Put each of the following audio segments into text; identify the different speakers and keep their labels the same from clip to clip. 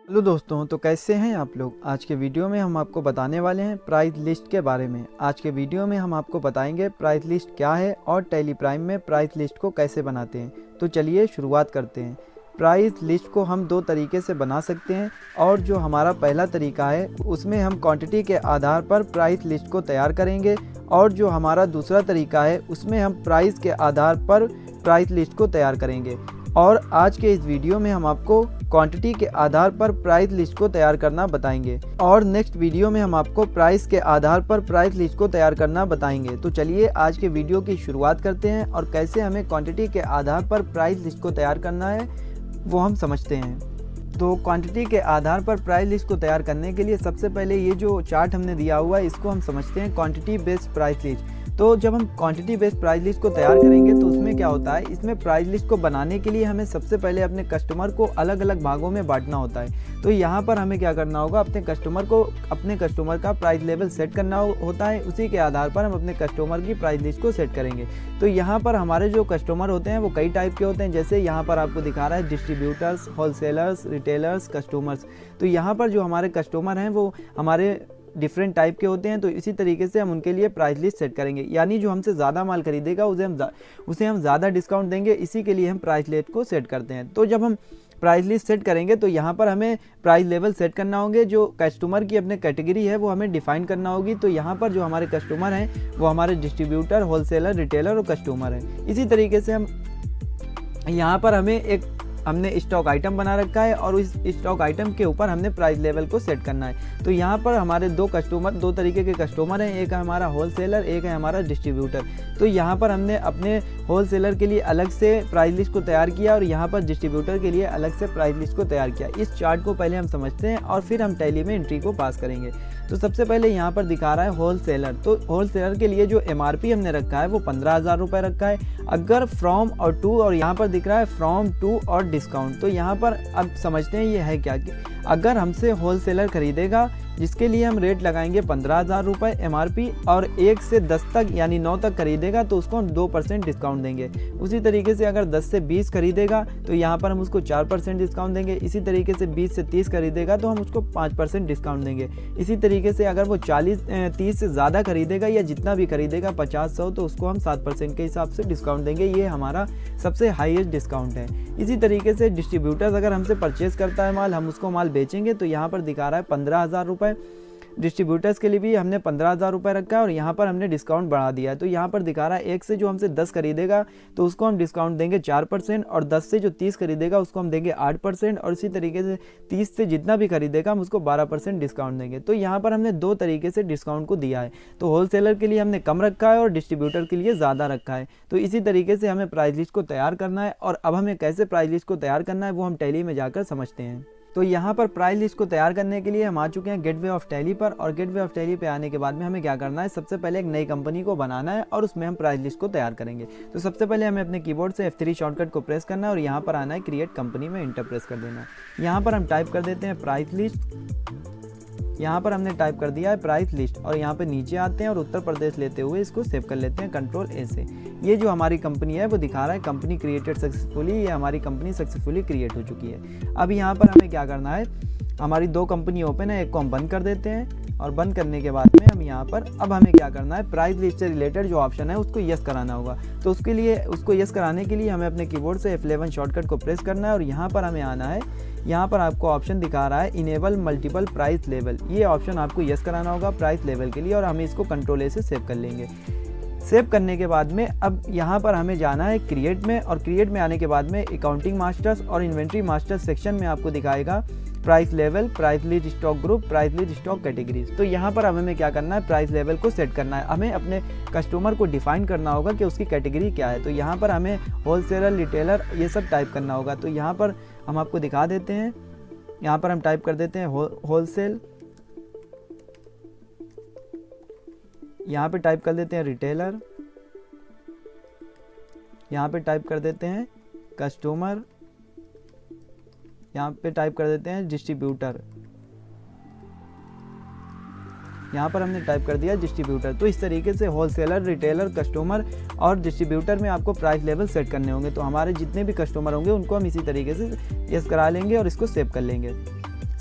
Speaker 1: Hello दोस्तों, तो कैसे हैं आप लोग। आज के वीडियो में हम आपको बताने वाले हैं प्राइस लिस्ट के बारे में। आज के वीडियो में हम आपको बताएंगे प्राइस लिस्ट क्या है और टैली प्राइम में प्राइस लिस्ट को कैसे बनाते हैं। तो चलिए शुरुआत करते हैं। प्राइस लिस्ट को हम दो तरीके से बना सकते हैं और जो हमारा पहला तरीका है उसमें हम क्वांटिटी के आधार पर प्राइस लिस्ट को तैयार करेंगे और जो हमारा दूसरा तरीका है उसमें हम प्राइस के आधार पर प्राइस लिस्ट को तैयार करेंगे। और आज के इस वीडियो में हम आपको क्वांटिटी के आधार पर प्राइस लिस्ट को तैयार करना बताएंगे और नेक्स्ट वीडियो में हम आपको प्राइस के आधार पर प्राइस लिस्ट को तैयार करना बताएंगे। तो चलिए आज के वीडियो की शुरुआत करते हैं और कैसे हमें क्वांटिटी के आधार पर प्राइस लिस्ट को तैयार करना है वो हम समझते हैं। तो क्वांटिटी के आधार पर प्राइस लिस्ट को तैयार करने के लिए सबसे पहले ये जो चार्ट हमने दिया हुआ है इसको हम समझते हैं क्वांटिटी बेस्ड प्राइस लिस्ट। तो जब हम क्वांटिटी बेस्ड प्राइस लिस्ट को तैयार करेंगे तो उसमें क्या होता है, इसमें प्राइस लिस्ट को बनाने के लिए हमें सबसे पहले अपने कस्टमर को अलग अलग भागों में बांटना होता है। तो यहाँ पर हमें क्या करना होगा, अपने कस्टमर का प्राइस लेवल सेट करना होता है। उसी के आधार पर हम अपने कस्टमर की प्राइस लिस्ट को सेट करेंगे। तो यहाँ पर हमारे जो कस्टमर होते हैं वो कई टाइप के होते हैं, जैसे यहाँ पर आपको दिखा रहा है डिस्ट्रीब्यूटर्स, होलसेलर्स, रिटेलर्स, कस्टमर्स। तो यहाँ पर जो हमारे कस्टमर हैं वो हमारे डिफरेंट टाइप के होते हैं। तो इसी तरीके से हम उनके लिए प्राइस लिस्ट सेट करेंगे, यानी जो हमसे ज़्यादा माल खरीदेगा उसे हम ज़्यादा डिस्काउंट देंगे। इसी के लिए हम प्राइस लिस्ट को सेट करते हैं। तो जब हम प्राइस लिस्ट सेट करेंगे तो यहाँ पर हमें प्राइस लेवल सेट करना होंगे। जो कस्टमर की अपने कैटेगरी है वो हमें डिफाइन करना होगी। तो यहाँ पर जो हमारे कस्टमर हैं वो हमारे डिस्ट्रीब्यूटर, होलसेलर, रिटेलर और कस्टमर हैं। इसी तरीके से हम यहाँ पर हमने स्टॉक आइटम बना रखा है और उस स्टॉक आइटम के ऊपर हमने प्राइस लेवल को सेट करना है। तो यहाँ पर हमारे दो तरीके के कस्टमर हैं, एक है हमारा होलसेलर, एक है हमारा डिस्ट्रीब्यूटर। तो यहाँ पर हमने अपने होलसेलर के लिए अलग से प्राइस लिस्ट को तैयार किया और यहाँ पर डिस्ट्रीब्यूटर के लिए अलग से प्राइस लिस्ट को तैयार किया। इस चार्ट को पहले हम समझते हैं और फिर हम टैली में एंट्री को पास करेंगे। तो सबसे पहले यहाँ पर दिखा रहा है होलसेलर। तो होलसेलर के लिए जो MRP हमने रखा है वो 15,000 रुपये रखा है। अगर फ्रॉम और टू, और यहाँ पर दिख रहा है फ्रॉम टू और डिस्काउंट। तो यहाँ पर अब समझते हैं ये है क्या कि अगर हमसे होलसेलर खरीदेगा जिसके लिए हम रेट लगाएंगे 15,000 रुपये MRP और 1 से 10 तक यानी 9 तक खरीदेगा तो उसको हम 2% डिस्काउंट देंगे। उसी तरीके से अगर 10 से 20 खरीदेगा तो यहाँ पर हम उसको 4% डिस्काउंट देंगे। इसी तरीके से 20 से 30 खरीदेगा तो हम उसको 5% डिस्काउंट देंगे। इसी तरीके से अगर वो 30 से ज़्यादा खरीदेगा या जितना भी खरीदेगा 50-100 तो उसको हम 7% के हिसाब से डिस्काउंट देंगे। ये हमारा सबसे हाईएस्ट डिस्काउंट है। इसी तरीके से डिस्ट्रीब्यूटर्स अगर हमसे परचेज़ करता है माल, हम उसको माल बेचेंगे तो यहाँ पर दिखा रहा है 15,000 रुपये। डिस्ट्रीब्यूटर्स के लिए भी हमने 15,000 रुपये रखा है और यहाँ पर हमने डिस्काउंट बढ़ा दिया है। तो यहाँ पर दिखा रहा है 1 से जो हमसे 10 खरीदेगा तो उसको हम डिस्काउंट देंगे 4% और 10 से जो 30 खरीदेगा उसको हम देंगे 8% और इसी तरीके से 30 से जितना भी खरीदेगा हम उसको 12% डिस्काउंट देंगे। तो यहाँ पर हमने दो तरीके से डिस्काउंट को दिया है। तो होलसेलर के लिए हमने कम रखा है और डिस्ट्रीब्यूटर के लिए ज़्यादा रखा है। तो इसी तरीके से हमें प्राइस लिस्ट को तैयार करना है और अब हमें कैसे प्राइस लिस्ट को तैयार करना है वो हम टैली में जाकर समझते हैं। तो यहाँ पर प्राइस लिस्ट को तैयार करने के लिए हम आ चुके हैं गेटवे ऑफ टैली पर और गेटवे ऑफ टैली पे आने के बाद में हमें क्या करना है, सबसे पहले एक नई कंपनी को बनाना है और उसमें हम प्राइस लिस्ट को तैयार करेंगे। तो सबसे पहले हमें अपने कीबोर्ड से F3 शॉर्टकट को प्रेस करना है और यहाँ पर आना है क्रिएट कंपनी में इंटर प्रेस कर देना है। यहाँ पर हम टाइप कर देते हैं प्राइस लिस्ट। यहाँ पर हमने टाइप कर दिया है प्राइस लिस्ट और यहाँ पे नीचे आते हैं और उत्तर प्रदेश लेते हुए इसको सेव कर लेते हैं Ctrl+A से। ये जो हमारी कंपनी है वो दिखा रहा है कंपनी क्रिएटेड सक्सेसफुली। ये हमारी कंपनी सक्सेसफुली क्रिएट हो चुकी है। अब यहाँ पर हमें क्या करना है, हमारी दो कंपनी ओपन है, एक को हम बंद कर देते हैं और बंद करने के बाद में हम यहाँ पर अब हमें क्या करना है, प्राइस लिस्ट से रिलेटेड जो ऑप्शन है उसको यस कराना होगा। तो उसके लिए उसको यस कराने के लिए हमें अपने कीबोर्ड से F11 शॉर्टकट को प्रेस करना है और यहाँ पर हमें आना है। यहाँ पर आपको ऑप्शन दिखा रहा है इनेबल मल्टीपल प्राइस लेवल। ये ऑप्शन आपको यस कराना होगा प्राइस लेवल के लिए और हमें इसको Ctrl+A से सेव कर लेंगे। सेव करने के बाद में अब यहाँ पर हमें जाना है क्रिएट में और क्रिएट में आने के बाद में अकाउंटिंग मास्टर्स और इन्वेंट्री मास्टर्स सेक्शन में आपको दिखाएगा price level, price list stock group, price list stock categories. तो यहाँ पर हमें क्या करना है, प्राइस लेवल को सेट करना है। हमें अपने कस्टमर को डिफाइन करना होगा कि उसकी कैटेगरी क्या है। तो यहाँ पर हमें होलसेलर, रिटेलर ये सब टाइप करना होगा। तो यहाँ पर हम आपको दिखा देते हैं। यहाँ पर हम टाइप कर देते हैं होलसेल, यहाँ पे टाइप कर देते हैं रिटेलर, यहाँ पे टाइप कर देते हैं कस्टमर, यहाँ पे टाइप कर देते हैं डिस्ट्रीब्यूटर। यहाँ पर हमने टाइप कर दिया डिस्ट्रीब्यूटर। तो इस तरीके से होलसेलर, रिटेलर, कस्टमर और डिस्ट्रीब्यूटर में आपको प्राइस लेवल सेट करने होंगे। तो हमारे जितने भी कस्टमर होंगे उनको हम इसी तरीके से यस करा लेंगे और इसको सेव कर लेंगे।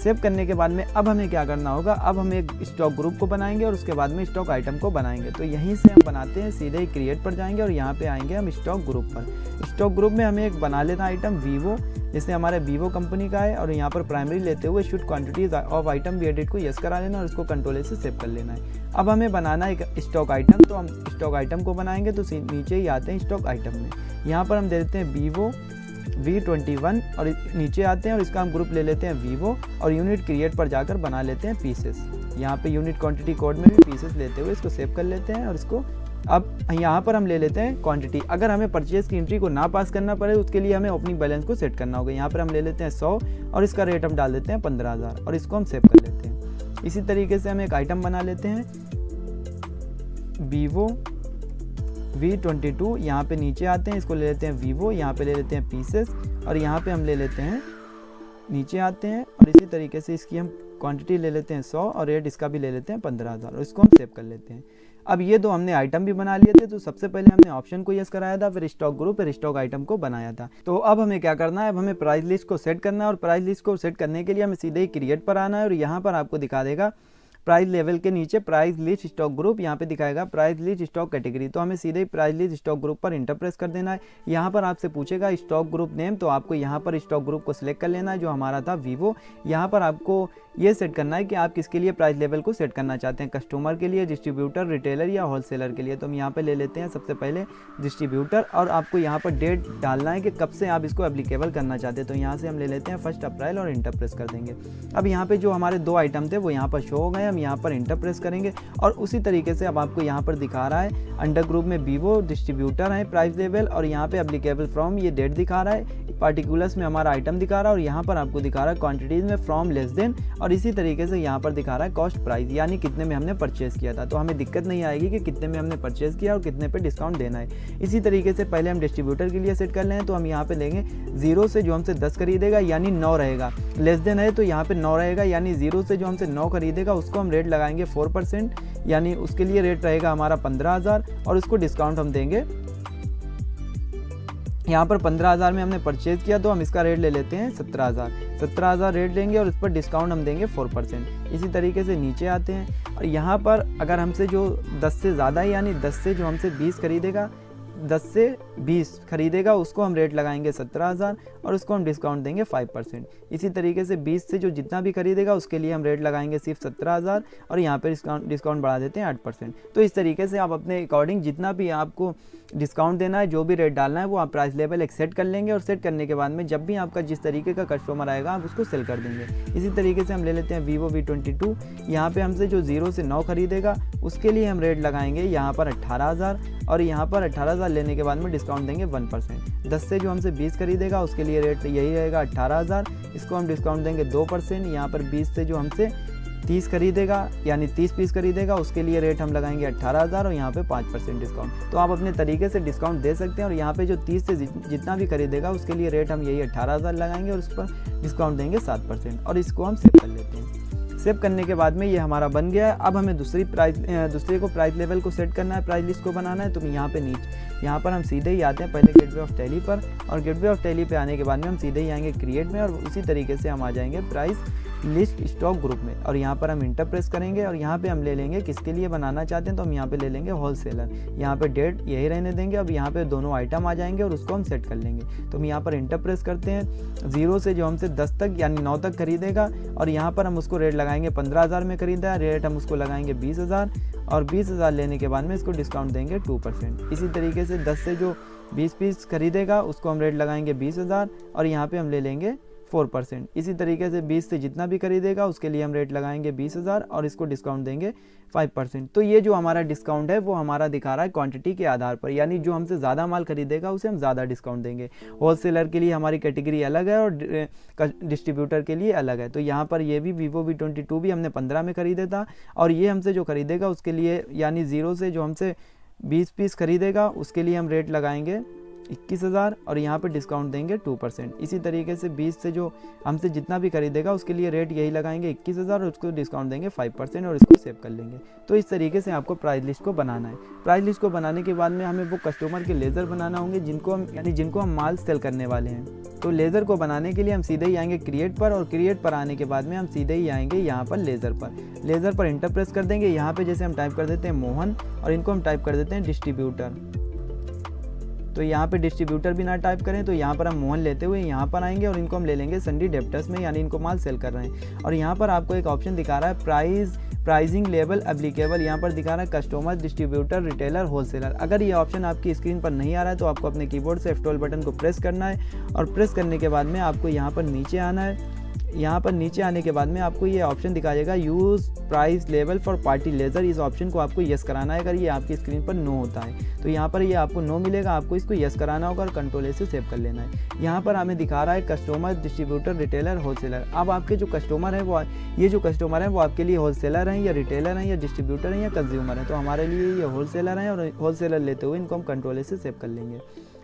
Speaker 1: सेव करने के बाद में अब हमें क्या करना होगा, अब हम एक स्टॉक ग्रुप को बनाएंगे और उसके बाद में स्टॉक आइटम को बनाएंगे। तो यहीं से हम बनाते हैं, सीधे ही क्रिएट पर जाएंगे और यहाँ पे आएंगे हम स्टॉक ग्रुप पर। स्टॉक ग्रुप में हमें एक बना लेना आइटम वीवो, जैसे हमारे वीवो कंपनी का है, और यहाँ पर प्राइमरी लेते हुए should quantities of item be edit को यस करा लेना और उसको कंट्रोल ए से सेव कर लेना है। अब हमें बनाना है एक स्टॉक आइटम, तो हम स्टॉक आइटम को बनाएंगे। तो नीचे ही आते हैं स्टॉक आइटम में, यहाँ पर हम दे देते हैं वीवो V21 और नीचे आते हैं और इसका हम ग्रुप ले लेते हैं वीवो और यूनिट क्रिएट पर जाकर बना लेते हैं पीसेस। यहाँ पे यूनिट क्वांटिटी कोड में भी पीसेस लेते हुए इसको सेव कर लेते हैं और इसको अब यहाँ पर हम ले लेते हैं क्वांटिटी। अगर हमें परचेज की एंट्री को ना पास करना पड़े उसके लिए हमें ओपनिंग बैलेंस को सेट करना होगा। यहाँ पर हम ले लेते हैं 100 और इसका रेट हम डाल देते हैं 15,000 और इसको हम सेव कर लेते हैं। इसी तरीके से हम एक आइटम बना लेते हैं वीवो V22, यहाँ पे नीचे आते हैं, इसको ले लेते हैं वीवो, यहाँ पे ले लेते हैं पीसेस और यहाँ पे हम ले लेते हैं, नीचे आते हैं और इसी तरीके से इसकी हम क्वांटिटी ले लेते हैं 100 और रेट इसका भी ले लेते हैं 15,000 और इसको हम सेव कर लेते हैं। अब ये दो हमने आइटम भी बना लिए थे, तो सबसे पहले हमने ऑप्शन को यस कराया था, फिर स्टॉक ग्रुप, फिर स्टॉक आइटम को बनाया था। तो अब हमें क्या करना है, अब हमें प्राइस लिस्ट को सेट करना है और प्राइस लिस्ट को सेट करने के लिए हमें सीधे ही क्रिएट पर आना है और यहाँ पर आपको दिखा देगा प्राइस लेवल के नीचे प्राइस लिस्ट स्टॉक ग्रुप, यहाँ पे दिखाएगा प्राइस लिस्ट स्टॉक कैटेगरी। तो हमें सीधे ही प्राइस लिस्ट स्टॉक ग्रुप पर इंटर प्रेस कर देना है। यहाँ पर आपसे पूछेगा स्टॉक ग्रुप नेम, तो आपको यहाँ पर स्टॉक ग्रुप को सिलेक्ट कर लेना है जो हमारा था वीवो। यहाँ पर आपको ये सेट करना है कि आप किसके लिए प्राइस लेवल को सेट करना चाहते हैं, कस्टमर के लिए, डिस्ट्रीब्यूटर, रिटेलर या होलसेलर के लिए। तो हम यहाँ पे ले लेते हैं सबसे पहले डिस्ट्रीब्यूटर और आपको यहाँ पर डेट डालना है कि कब से आप इसको एप्लीकेबल करना चाहते हैं। तो यहाँ से हम ले लेते हैं 1 अप्रैल और इंटर प्रेस कर देंगे। अब यहाँ पे जो हमारे 2 आइटम थे वो यहाँ पर शो हो गए, हम यहाँ पर इंटर प्रेस करेंगे और उसी तरीके से अब आपको यहाँ पर दिखा रहा है अंडर ग्रुप में वीवो, डिस्ट्रीब्यूटर है, प्राइस लेवल और यहाँ पे एप्लीकेबल फ्रॉम ये डेट दिखा रहा है, पार्टिकुलर्स में हमारा आइटम दिखा रहा है और यहाँ पर आपको दिखा रहा है क्वांटिटीज में फ्रॉम लेस देन और इसी तरीके से यहाँ पर दिखा रहा है कॉस्ट प्राइस, यानी कितने में हमने परचेज किया था। तो हमें दिक्कत नहीं आएगी कि कितने में हमने परचेज किया और कितने पे डिस्काउंट देना है। इसी तरीके से पहले हम डिस्ट्रीब्यूटर के लिए सेट कर लें, तो हम यहाँ पे लेंगे 0 से जो हमसे 10 खरीदेगा यानी 9 रहेगा, लेस देन है तो यहाँ पे 9 रहेगा, यानी 0 से जो हमसे 9 खरीदेगा उसको हम रेट लगाएंगे 4%, यानी उसके लिए रेट रहेगा हमारा 15,000 और उसको डिस्काउंट हम देंगे। यहाँ पर 15,000 में हमने परचेज किया तो हम इसका रेट ले लेते हैं 17,000 रेट लेंगे और इस पर डिस्काउंट हम देंगे 4%। इसी तरीके से नीचे आते हैं और यहाँ पर अगर हमसे जो 10 से ज़्यादा है यानी 10 से जो हमसे 20 खरीदेगा, 10 से 20 खरीदेगा उसको हम रेट लगाएंगे 17,000 और उसको हम डिस्काउंट देंगे 5%। इसी तरीके से 20 से जो जितना भी खरीदेगा उसके लिए हम रेट लगाएंगे सिर्फ 17,000 और यहाँ पे डिस्काउंट बढ़ा देते हैं 8%। तो इस तरीके से आप अपने अकॉर्डिंग जितना भी आपको डिस्काउंट देना है, जो भी रेट डालना है वो आप प्राइस लेवल एक सेट कर लेंगे और सेट करने के बाद में जब भी आपका जिस तरीके का कस्टमर आएगा आप उसको सेल कर देंगे। इसी तरीके से हम ले लेते हैं वीवो V22, यहाँ पे हमसे जो 0 से 9 खरीदेगा उसके लिए हम रेट लगाएंगे यहाँ पर 18,000 और यहाँ पर 18,000 लेने के बाद में डिस्काउंट देंगे 1%। 10 से जो हमसे 20 खरीदेगा उसके लिए रेट यही रहेगा 18,000, इसको हम डिस्काउंट देंगे 2%। यहाँ पर 20 से जो हमसे 30 खरीदेगा यानी 30 पीस खरीदेगा उसके लिए रेट हम लगाएंगे 18,000 और यहाँ पे 5% डिस्काउंट। तो आप अपने तरीके से डिस्काउंट दे सकते हैं और यहाँ पे जो 30 से जितना भी खरीदेगा उसके लिए रेट हम यही 18,000 लगाएंगे और उस पर डिस्काउंट देंगे 7% और इसको हम सेव कर लेते हैं। सेव करने के बाद में ये हमारा बन गया है। अब हमें दूसरे को प्राइस लेवल को सेट करना है, प्राइस लिस्ट को बनाना है। तो यहाँ पे यहाँ पर हम सीधे ही आते हैं पहले गेटवे ऑफ टैली पर और गेटवे ऑफ टैली पे आने के बाद में हम सीधे ही आएंगे क्रिएट में और उसी तरीके से हम आ जाएंगे प्राइस लिस्ट स्टॉक ग्रुप में और यहाँ पर हम इंटर प्रेस करेंगे और यहाँ पे हम ले लेंगे किसके लिए बनाना चाहते हैं, तो हम यहाँ पे ले लेंगे होलसेलर। यहाँ पे डेट यही रहने देंगे। अब यहाँ पे दोनों आइटम आ जाएंगे और उसको हम सेट कर लेंगे। तो हम यहाँ पर इंटर प्रेस करते हैं 0 से जो हमसे 10 तक यानी 9 तक खरीदेगा और यहाँ पर हम उसको रेट लगाएंगे 15,000 में खरीदा है, रेट हम उसको लगाएंगे 20,000 और 20,000 लेने के बाद में इसको डिस्काउंट देंगे 2%। इसी तरीके से 10 से जो 20 पीस खरीदेगा उसको हम रेट लगाएंगे 20,000 और यहाँ पे हम ले लेंगे 4%। इसी तरीके से 20 से जितना भी खरीदेगा उसके लिए हम रेट लगाएंगे 20,000 और इसको डिस्काउंट देंगे 5%। तो ये जो हमारा डिस्काउंट है वो हमारा दिखा रहा है क्वांटिटी के आधार पर, यानी जो हमसे ज़्यादा माल खरीदेगा उसे हम ज़्यादा डिस्काउंट देंगे। होलसेलर के लिए हमारी कैटेगरी अलग है और डिस्ट्रीब्यूटर के लिए अलग है। तो यहाँ पर ये भी वीवो V22 भी हमने 15 में खरीदा था और ये हमसे जो खरीदेगा उसके लिए यानी 0 से जो हमसे 20 पीस खरीदेगा उसके लिए हम रेट लगाएंगे 21,000 और यहाँ पे डिस्काउंट देंगे 2%। इसी तरीके से 20 से जो हमसे जितना भी खरीदेगा उसके लिए रेट यही लगाएंगे 21,000 और उसको डिस्काउंट देंगे 5% और इसको सेव कर लेंगे। तो इस तरीके से आपको प्राइस लिस्ट को बनाना है। प्राइस लिस्ट को बनाने के बाद में हमें वो कस्टमर के लेज़र बनाना होंगे जिनको हम माल सेल करने वाले हैं। तो लेज़र को बनाने के लिए हम सीधे ही आएंगे क्रिएट पर, और क्रिएट पर आने के बाद में हम सीधे ही आएंगे यहाँ पर लेज़र पर। लेज़र पर इंटर प्रेस कर देंगे। यहाँ पे जैसे हम टाइप कर देते हैं मोहन और इनको हम टाइप कर देते हैं डिस्ट्रीब्यूटर। तो यहाँ पे डिस्ट्रीब्यूटर भी ना टाइप करें, तो यहाँ पर हम मोहन लेते हुए यहाँ पर आएंगे और इनको हम ले लेंगे संडी डेप्टर्स में, यानी इनको माल सेल कर रहे हैं। और यहाँ पर आपको एक ऑप्शन दिखा रहा है प्राइसिंग लेवल एप्लीकेबल। यहाँ पर दिखा रहा है कस्टमर, डिस्ट्रीब्यूटर, रिटेलर, होलसेलर। अगर ये ऑप्शन आपकी स्क्रीन पर नहीं आ रहा है तो आपको अपने कीबोर्ड से F12 बटन को प्रेस करना है और प्रेस करने के बाद में आपको यहाँ पर नीचे आना है। यहाँ पर नीचे आने के बाद में आपको ये ऑप्शन दिखाएगा use price level for party laser. इस ऑप्शन को आपको यस कराना है अगर ये आपकी स्क्रीन पर नो होता है। तो यहाँ पर ये आपको नो मिलेगा, आपको इसको यस कराना होगा और कंट्रोल ए से सेव कर लेना है। यहाँ पर हमें दिखा रहा है कस्टमर, डिस्ट्रीब्यूटर, रिटेलर, होलसेलर। अब आपके जो कस्टमर हैं वो आपके लिए होलसेलर हैं या रिटेलर हैं या डिस्ट्रीब्यूटर हैं या कंज्यूमर हैं। तो हमारे लिए ये होलसेलर हैं और होलसेलर लेते हुए इनको हम कंट्रोल ए से सेव कर लेंगे।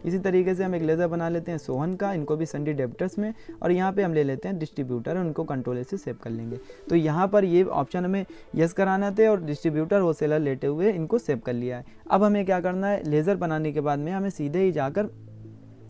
Speaker 1: इसी तरीके से हम एक लेज़र बना लेते हैं सोहन का, इनको भी संडी डेप्टर्स में, और यहाँ पे हम ले लेते हैं डिस्ट्रीब्यूटर और उनको कंट्रोल से सेव कर लेंगे। तो यहाँ पर ये ऑप्शन हमें यस कराना थे और डिस्ट्रीब्यूटर, होलसेलर लेते हुए इनको सेव कर लिया है। अब हमें क्या करना है, लेज़र बनाने के बाद में हमें सीधे ही जाकर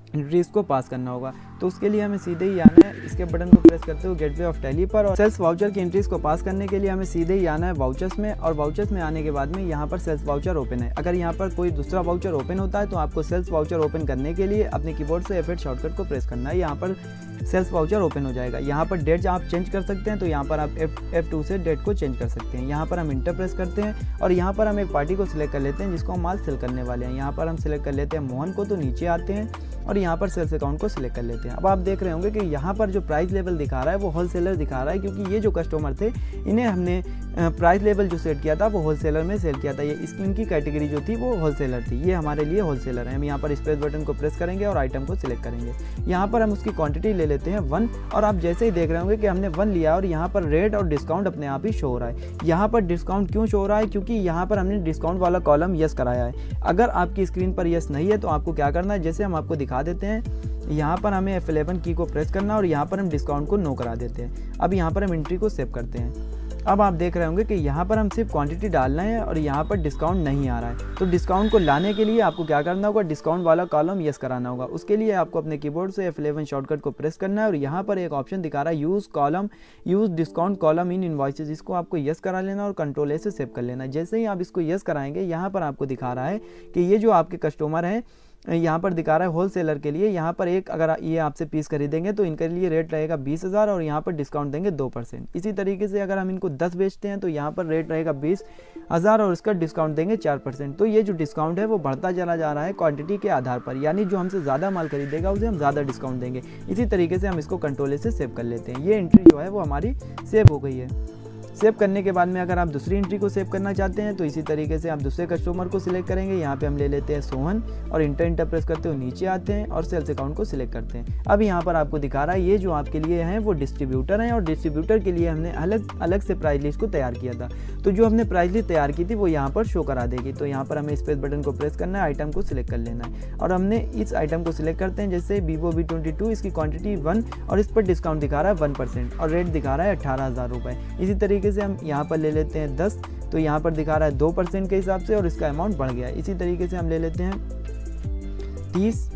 Speaker 1: एंट्रीज को पास करना होगा। तो उसके लिए हमें सीधे ही आना है इसके बटन को प्रेस करते हुए गेटवे ऑफ टैली पर, और सेल्स वाउचर की एंट्रीज को पास करने के लिए हमें सीधे ही आना है वाउचर्स में, और वाउचर्स में आने के बाद में यहाँ पर सेल्स वाउचर ओपन है। अगर यहाँ पर कोई दूसरा वाउचर ओपन होता है तो आपको सेल्स वाउचर ओपन करने के लिए अपने कीबोर्ड से F8 शॉर्टकट को प्रेस करना है। यहाँ पर सेल्स वाउचर ओपन हो जाएगा। यहाँ पर डेट आप चेंज कर सकते हैं, तो यहाँ पर आप F2 से डेट को चेंज कर सकते हैं। यहाँ पर हम इंटर प्रेस करते हैं और यहाँ पर हम एक पार्टी को सिलेक्ट कर लेते हैं जिसको हम माल सेल करने वाले हैं। यहाँ पर हम सिलेक्ट कर लेते हैं मोहन को, तो नीचे आते हैं और यहाँ पर सेल्स अकाउंट को सिलेक्ट कर लेते हैं। अब आप देख रहे होंगे कि यहाँ पर जो प्राइस लेवल दिखा रहा है वो होलसेलर दिखा रहा है, क्योंकि ये जो कस्टमर थे इन्हें हमने प्राइस लेवल जो सेट किया था वो होलसेलर में सेल किया था। ये इनकी कैटेगरी जो थी वो होलसेलर थी, ये हमारे लिए होलसेलर है। हम यहाँ पर स्पेस बटन को प्रेस करेंगे और आइटम को सिलेक्ट करेंगे। यहाँ पर हम उसकी क्वांटिटी ले लेते हैं 1, और आप जैसे ही देख रहे होंगे कि हमने 1 लिया और यहाँ पर रेट और डिस्काउंट अपने आप ही शो हो रहा है। यहाँ पर डिस्काउंट क्यों शो हो रहा है, क्योंकि यहाँ पर हमने डिस्काउंट वाला कॉलम यस कराया है। अगर आपकी स्क्रीन पर यस नहीं है तो आपको क्या करना है, जैसे हम आपको दिखा देते हैं, यहाँ पर हमें F11 की को प्रेस करना और यहाँ पर हम डिस्काउंट को नो करा देते हैं। अब यहाँ पर हम एंट्री को सेव करते हैं। अब आप देख रहे होंगे कि यहाँ पर हम सिर्फ क्वांटिटी डालना है और यहाँ पर डिस्काउंट नहीं आ रहा है। तो डिस्काउंट को लाने के लिए आपको क्या करना होगा, डिस्काउंट वाला कॉलम यस कराना होगा। उसके लिए आपको अपने कीबोर्ड से F11 शॉर्टकट को प्रेस करना है और यहाँ पर एक ऑप्शन दिखा रहा है use discount column in invoices. इसको आपको यस करा लेना और कंट्रोल ए से सेव कर लेना। जैसे ही आप इसको यस कराएंगे, यहाँ पर आपको दिखा रहा है कि ये जो आपके कस्टमर हैं, यहाँ पर दिखा रहा है होलसेलर के लिए, यहाँ पर एक अगर ये आपसे पीस खरीदेंगे तो इनके लिए रेट रहेगा 20,000 और यहाँ पर डिस्काउंट देंगे 2%। इसी तरीके से अगर हम इनको 10 बेचते हैं तो यहाँ पर रेट रहेगा 20,000 और इसका डिस्काउंट देंगे 4%। तो ये जो डिस्काउंट है वो बढ़ता चला जा रहा है क्वांटिटी के आधार पर, यानी जो हमसे ज़्यादा माल खरीदेगा उसे हम ज़्यादा डिस्काउंट देंगे। इसी तरीके से हम इसको कंट्रोल से सेव कर लेते हैं। ये एंट्री जो है वो हमारी सेव हो गई है। सेव करने के बाद में अगर आप दूसरी एंट्री को सेव करना चाहते हैं तो इसी तरीके से आप दूसरे कस्टमर को सिलेक्ट करेंगे। यहाँ पे हम ले लेते हैं सोहन और इंटर प्रेस करते हुए नीचे आते हैं और सेल्स अकाउंट को सिलेक्ट करते हैं। अब यहाँ पर आपको दिखा रहा है ये जो आपके लिए हैं वो डिस्ट्रीब्यूटर हैं और डिस्ट्रीब्यूटर के लिए हमने अलग से प्राइस लिस्ट को तैयार किया था। तो जो हमने प्राइस लिस्ट तैयार की थी वो यहाँ पर शो करा देगी। तो यहाँ पर हमें स्पेस बटन को प्रेस करना है, आइटम को सिलेक्ट कर लेना है और हमने इस आइटम को सिलेक्ट करते हैं। जैसे Vivo V22, इसकी क्वान्टिटी 1 और इस पर डिस्काउंट दिखा रहा है 1% और रेट दिखा रहा है 18,000 रुपये। इसी तरीके से हम यहाँ पर ले लेते हैं 10, तो यहाँ पर दिखा रहा है 2% के हिसाब से और इसका अमाउंट बढ़ गया है। इसी तरीके से हम ले लेते हैं 30,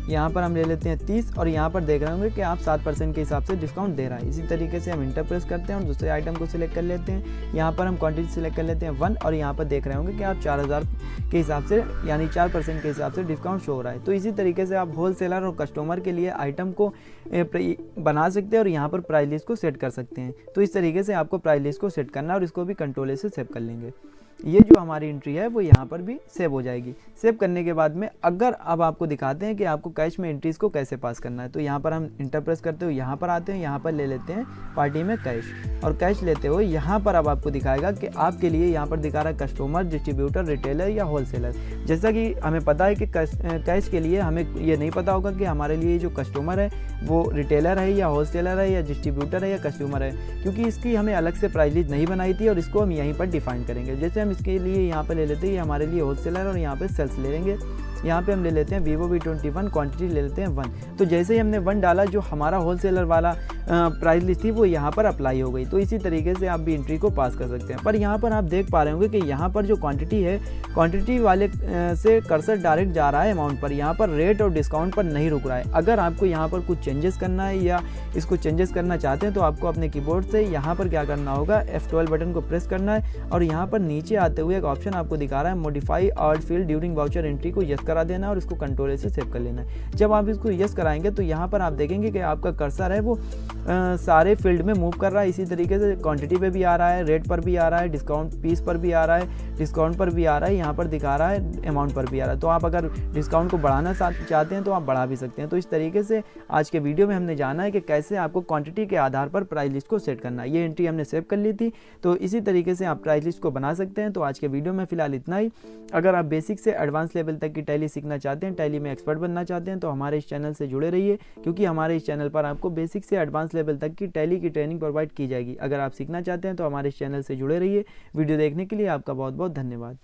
Speaker 1: यहाँ पर हम ले लेते हैं 30 और यहाँ पर देख रहे होंगे कि आप 7% के हिसाब से डिस्काउंट दे रहा है। इसी तरीके से हम इंटर प्रेस करते हैं और दूसरे आइटम को सिलेक्ट कर लेते हैं। यहाँ पर हम क्वांटिटी सिलेक्ट कर लेते हैं 1 और यहाँ पर देख रहे होंगे कि आप 4,000 के हिसाब से यानी 4% के हिसाब से डिस्काउंट शो हो रहा है। तो इसी तरीके से आप होलसेलर और कस्टमर के लिए आइटम को बना सकते हैं और यहाँ पर प्राइस लिस्ट को सेट कर सकते हैं। तो इस तरीके से आपको प्राइस लिस्ट को सेट करना है और इसको भी कंट्रोल से सेव कर लेंगे। ये जो हमारी एंट्री है वो यहाँ पर भी सेव हो जाएगी। सेव करने के बाद में अगर अब आपको दिखाते हैं कि आपको कैश में एंट्रीज को कैसे पास करना है, तो यहाँ पर हम इंटर प्रेस करते हुए यहाँ पर आते हैं, यहाँ पर ले लेते हैं पार्टी में कैश और कैश लेते हुए यहाँ पर अब आपको दिखाएगा कि आपके लिए यहाँ पर दिखा रहा है कस्टमर, डिस्ट्रीब्यूटर, रिटेलर या होलसेलर। जैसा कि हमें पता है कि कैश के लिए हमें ये नहीं पता होगा कि हमारे लिए जो कस्टमर है वो रिटेलर है या होलसेलर है या डिस्ट्रीब्यूटर है या कस्टमर है, क्योंकि इसकी हमें अलग से प्राइस लिस्ट नहीं बनाई थी और इसको हम यहीं पर डिफाइन करेंगे। जैसे हम इसके लिए यहाँ पर ले लेते हैं, ये हमारे लिए होलसेलर और यहाँ पे सेल्स ले लेंगे। यहाँ पे हम ले लेते हैं Vivo V21, क्वांटिटी ले लेते हैं 1। तो जैसे ही हमने 1 डाला, जो हमारा होलसेलर वाला प्राइस लिस्ट थी वो यहाँ पर अप्लाई हो गई। तो इसी तरीके से आप भी एंट्री को पास कर सकते हैं। पर यहाँ पर आप देख पा रहे होंगे कि यहाँ पर जो क्वांटिटी है, क्वांटिटी वाले से कर्सर डायरेक्ट जा रहा है अमाउंट पर, यहाँ पर रेट और डिस्काउंट पर नहीं रुक रहा है। अगर आपको यहाँ पर कुछ चेंजेस करना है या इसको चेंजेस करना चाहते हैं तो आपको अपने कीबोर्ड से यहाँ पर क्या करना होगा, F12 बटन को प्रेस करना है और यहाँ पर नीचे आते हुए एक ऑप्शन आपको दिखा रहा है modify all field during voucher entry को यस करा देना और इसको कंट्रोल से सेव कर लेना है। जब आप इसको यस कराएंगे तो यहाँ पर आप देखेंगे कि आपका कर्सर है वो सारे फील्ड में मूव कर रहा है। इसी तरीके से क्वांटिटी पे भी आ रहा है, रेट पर भी आ रहा है, डिस्काउंट पीस पर भी आ रहा है, डिस्काउंट पर भी आ रहा है, यहाँ पर दिखा रहा है अमाउंट पर भी आ रहा है। तो आप अगर डिस्काउंट को बढ़ाना चाहते हैं तो आप बढ़ा भी सकते हैं। तो इस तरीके से आज के वीडियो में हमने जाना है कि कैसे आपको क्वांटिटी के आधार पर प्राइस लिस्ट को सेट करना है। ये एंट्री हमने सेव कर ली थी, तो इसी तरीके से आप प्राइस लिस्ट को बना सकते हैं। तो आज के वीडियो में फिलहाल इतना ही। अगर आप बेसिक से एडवांस लेवल तक की टैली सीखना चाहते हैं, टैली में एक्सपर्ट बनना चाहते हैं, तो हमारे इस चैनल से जुड़े रहिए, क्योंकि हमारे इस चैनल पर आपको बेसिक से एडवांस लेवल तक की टैली की ट्रेनिंग प्रोवाइड की जाएगी। अगर आप सीखना चाहते हैं तो हमारे इस चैनल से जुड़े रहिए। वीडियो देखने के लिए आपका बहुत बहुत धन्यवाद।